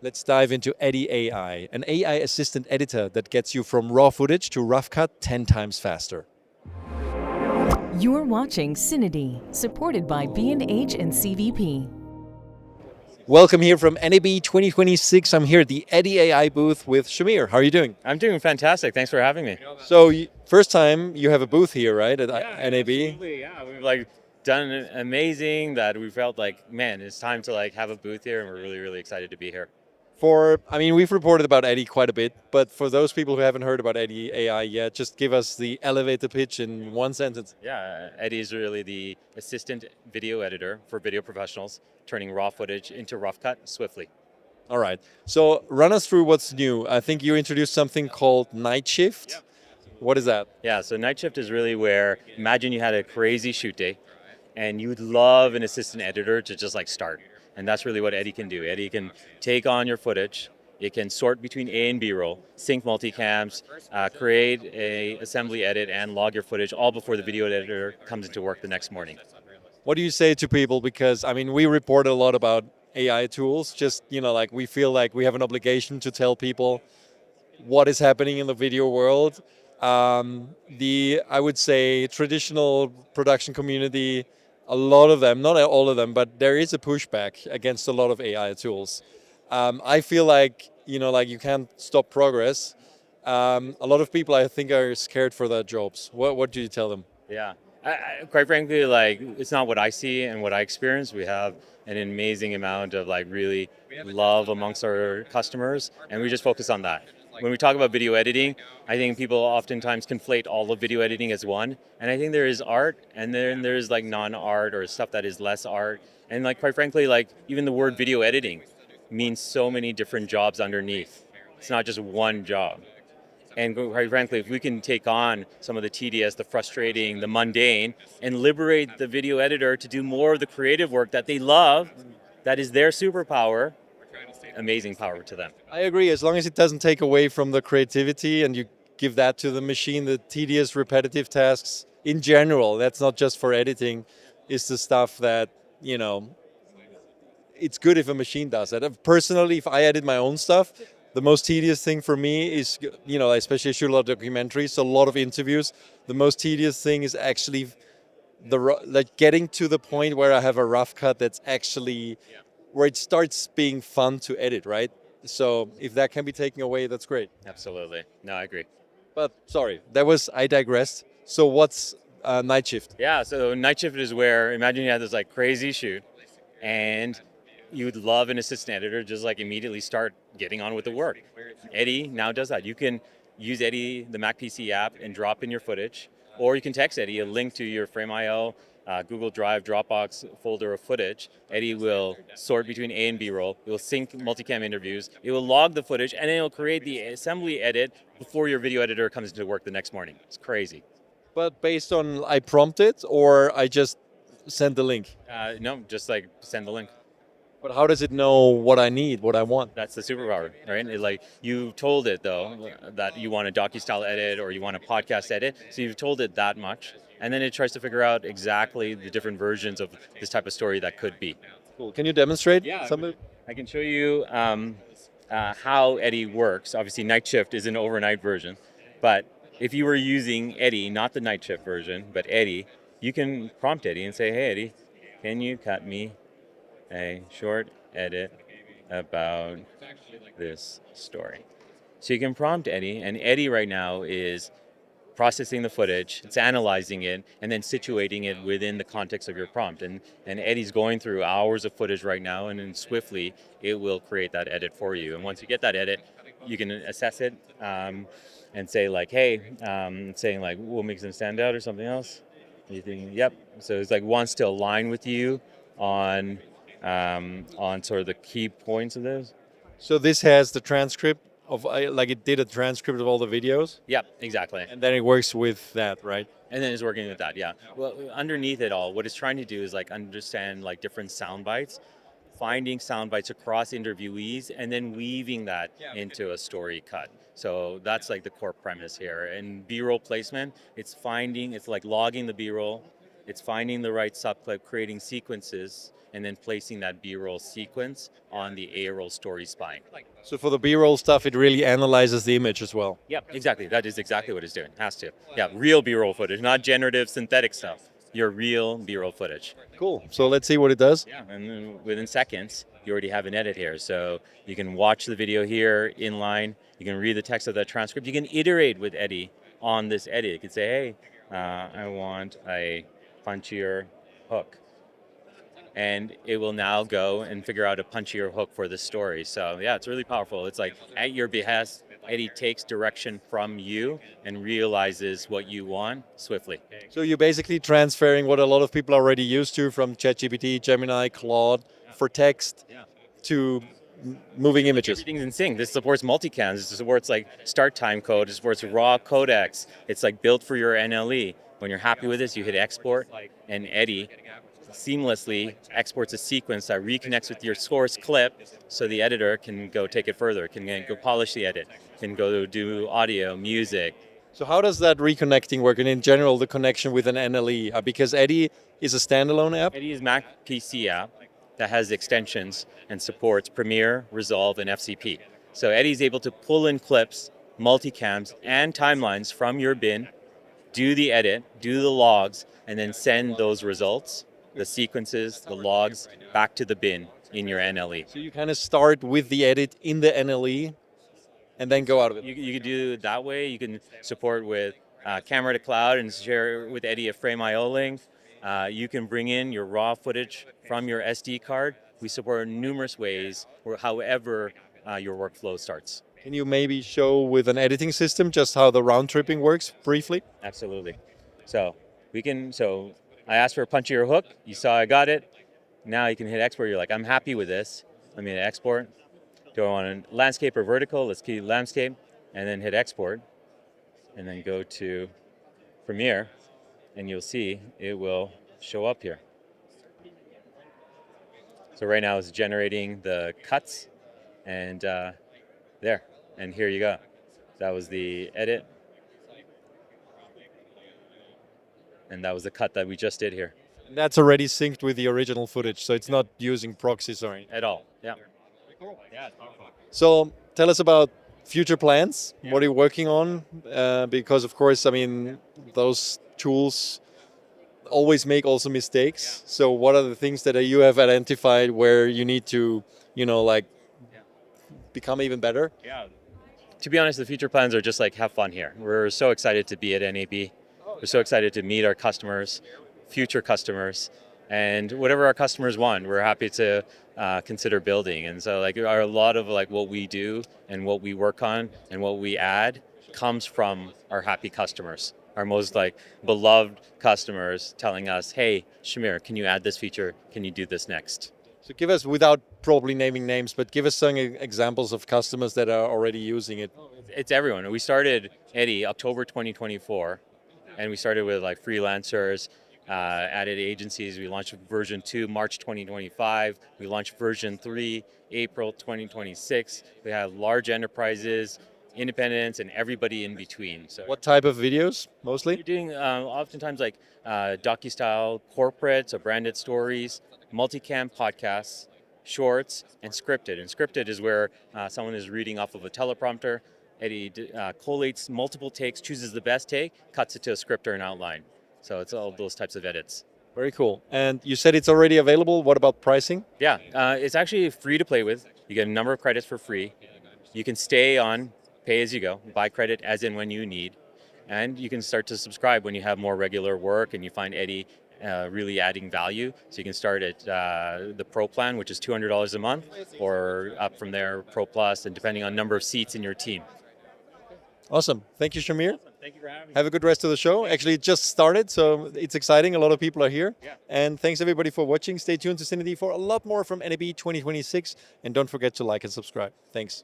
Let's dive into Eddie AI, an AI assistant editor that gets you from raw footage to rough cut 10 times faster. You're watching CineD, supported by B&H and CVP. Welcome here from NAB 2026. I'm here at the Eddie AI booth with Shamir. How are you doing? I'm doing fantastic. Thanks for having me. So, first time you have a booth here, right, at NAB? Absolutely. Yeah, we've done amazing that we felt like, man, it's time to have a booth here, and we're really, really excited to be here. We've reported about Eddie quite a bit, but for those people who haven't heard about Eddie AI yet, just give us the elevator pitch in one sentence. Yeah, Eddie is really the assistant video editor for video professionals, turning raw footage into rough cut swiftly. All right. So run us through what's new. I think you introduced something called Night Shift. What is that? Yeah, so night shift is really where, imagine you had a crazy shoot day, and you'd love an assistant editor to just start. And that's really what Eddie can do. Eddie can take on your footage. It can sort between A and B roll, sync multicams, create a assembly edit, and log your footage all before the video editor comes into work the next morning. What do you say to people? Because we report a lot about AI tools. Just we feel like we have an obligation to tell people what is happening in the video world. I would say traditional production community, a lot of them, not all of them, but there is a pushback against a lot of AI tools. I feel like you can't stop progress. A lot of people, I think, are scared for their jobs. What do you tell them? Yeah. Quite frankly, it's not what I see and what I experience. We have an amazing amount of really love amongst our customers, and we just focus on that. When we talk about video editing, I think people oftentimes conflate all of video editing as one, and I think there is art, and then there's non-art or stuff that is less art, and quite frankly, even the word video editing means so many different jobs underneath. It's not just one job. And quite frankly, if we can take on some of the tedious, the frustrating, the mundane, and liberate the video editor to do more of the creative work that they love, that is their superpower, amazing power to them. I agree, as long as it doesn't take away from the creativity and you give that to the machine, the tedious, repetitive tasks in general, that's not just for editing, is the stuff that, it's good if a machine does that. Personally, if I edit my own stuff, the most tedious thing for me is, especially I shoot a lot of documentaries, so a lot of interviews. The most tedious thing is actually getting to the point where I have a rough cut that's actually where it starts being fun to edit, right? So if that can be taken away, that's great. Absolutely. No, I agree. But sorry, I digressed. So what's Night Shift? Yeah, so night shift is where, imagine you had this crazy shoot, and you'd love an assistant editor just immediately start getting on with the work. Eddie now does that. You can use Eddie, the Mac PC app, and drop in your footage, or you can text Eddie a link to your Frame.io, Google Drive, Dropbox folder of footage. Eddie will sort between A and B roll. It will sync multicam interviews. It will log the footage, and then it will create the assembly edit before your video editor comes into work the next morning. It's crazy. But based on I prompt it or I just send the link? No, just send the link. But how does it know what I need, what I want? That's the superpower, right? You told it though that you want a docu-style edit or you want a podcast edit, so you've told it that much, and then it tries to figure out exactly the different versions of this type of story that could be. Cool. Can you demonstrate? Yeah, something? I can show you how Eddie works. Obviously, Night Shift is an overnight version, but if you were using Eddie, not the Night Shift version, but Eddie, you can prompt Eddie and say, "Hey Eddie, can you cut me a short edit about this story?" So you can prompt Eddie, and Eddie right now is processing the footage, it's analyzing it, and then situating it within the context of your prompt. And Eddie's going through hours of footage right now, and then swiftly it will create that edit for you. And once you get that edit, you can assess it and say hey, saying what makes them stand out or something else. You think, yep. So it's wants to align with you on sort of the key points of this. So this has the transcript of it did a transcript of all the videos? Yep, exactly. And then it works with that, right? And then it's working with that, yeah. Well, underneath it all, what it's trying to do is understand different sound bites, finding sound bites across interviewees, and then weaving that into a story cut. So that's the core premise here. And B-roll placement, it's logging the B-roll, it's finding the right subclip, creating sequences, and then placing that B-roll sequence on the A-roll story spine. So for the B-roll stuff, it really analyzes the image as well. Yep, exactly. That is exactly what it's doing. Has to. Yeah, real B-roll footage, not generative synthetic stuff. Your real B-roll footage. Cool. So let's see what it does. Yeah, and then within seconds, you already have an edit here. So you can watch the video here in line. You can read the text of that transcript. You can iterate with Eddie on this edit. You can say, hey, I want a punchier hook. And it will now go and figure out a punchier hook for the story. So yeah, it's really powerful. It's like at your behest, Eddie takes direction from you and realizes what you want swiftly. So you're basically transferring what a lot of people are already used to from ChatGPT, Gemini, Claude for text to moving images. Everything's in sync. This supports multicams. This supports like start time code. It supports raw codecs. It's like built for your NLE. When you're happy with this, you hit export, and Eddie seamlessly exports a sequence that reconnects with your source clip, so the editor can go take it further, can go polish the edit, can go do audio, music. So how does that reconnecting work, and in general the connection with an NLE? Because Eddie is a standalone app. Eddie is Mac PC app that has extensions and supports Premiere, Resolve, and FCP. So Eddie's able to pull in clips, multicams, and timelines from your bin, do the edit, do the logs, and then send those results, the sequences, the logs, back to the bin in your NLE. So you kind of start with the edit in the NLE and then go out of it. You can do it that way. You can support with camera to cloud and share with Eddie a Frame.io link. You can bring in your raw footage from your SD card. We support numerous ways, or however your workflow starts. Can you maybe show with an editing system just how the round tripping works briefly? Absolutely. So I asked for a punchier hook. You saw I got it. Now you can hit export. You're like, I'm happy with this. Let me hit export. Do I want a landscape or vertical? Let's key landscape, and then hit export, and then go to Premiere, and you'll see it will show up here. So right now it's generating the cuts, and there, and here you go. That was the edit, and that was the cut that we just did here. That's already synced with the original footage, so it's not using proxies or anything. At all, yeah. So tell us about future plans. What are you working on? Because of course, I mean, those tools always make also mistakes. So what are the things that you have identified where you need to, like become even better? Yeah. To be honest, the future plans are just like have fun here. We're so excited to be at NAB. We're so excited to meet our customers, future customers, and whatever our customers want, we're happy to consider building. And so like a lot of like what we do and what we work on and what we add comes from our happy customers, our most like beloved customers telling us, hey, Shamir, can you add this feature? Can you do this next? So give us, without probably naming names, but give us some examples of customers that are already using it. It's everyone. We started Eddie October 2024, and we started with like freelancers, added agencies. We launched version 2 March 2025. We launched version 3 April 2026. We have large enterprises, independents, and everybody in between. So What type of videos mostly? we're doing oftentimes like docu-style corporate, so branded stories, multicam podcasts, shorts, and scripted. And scripted is where someone is reading off of a teleprompter. Eddie collates multiple takes, chooses the best take, cuts it to a script or an outline. So it's all those types of edits. Very cool. And you said it's already available. What about pricing? Yeah, it's actually free to play with. You get a number of credits for free. You can stay on pay as you go, buy credit as in when you need. And you can start to subscribe when you have more regular work and you find Eddie really adding value. So you can start at the Pro plan, which is $200 a month, or up from there, Pro Plus, and depending on number of seats in your team. Awesome. Thank you, Shamir. Thank you for having me. Have a good rest of the show. Actually, it just started, so it's exciting. A lot of people are here. Yeah. And thanks everybody for watching. Stay tuned to CineD for a lot more from NAB 2026. And don't forget to like and subscribe. Thanks.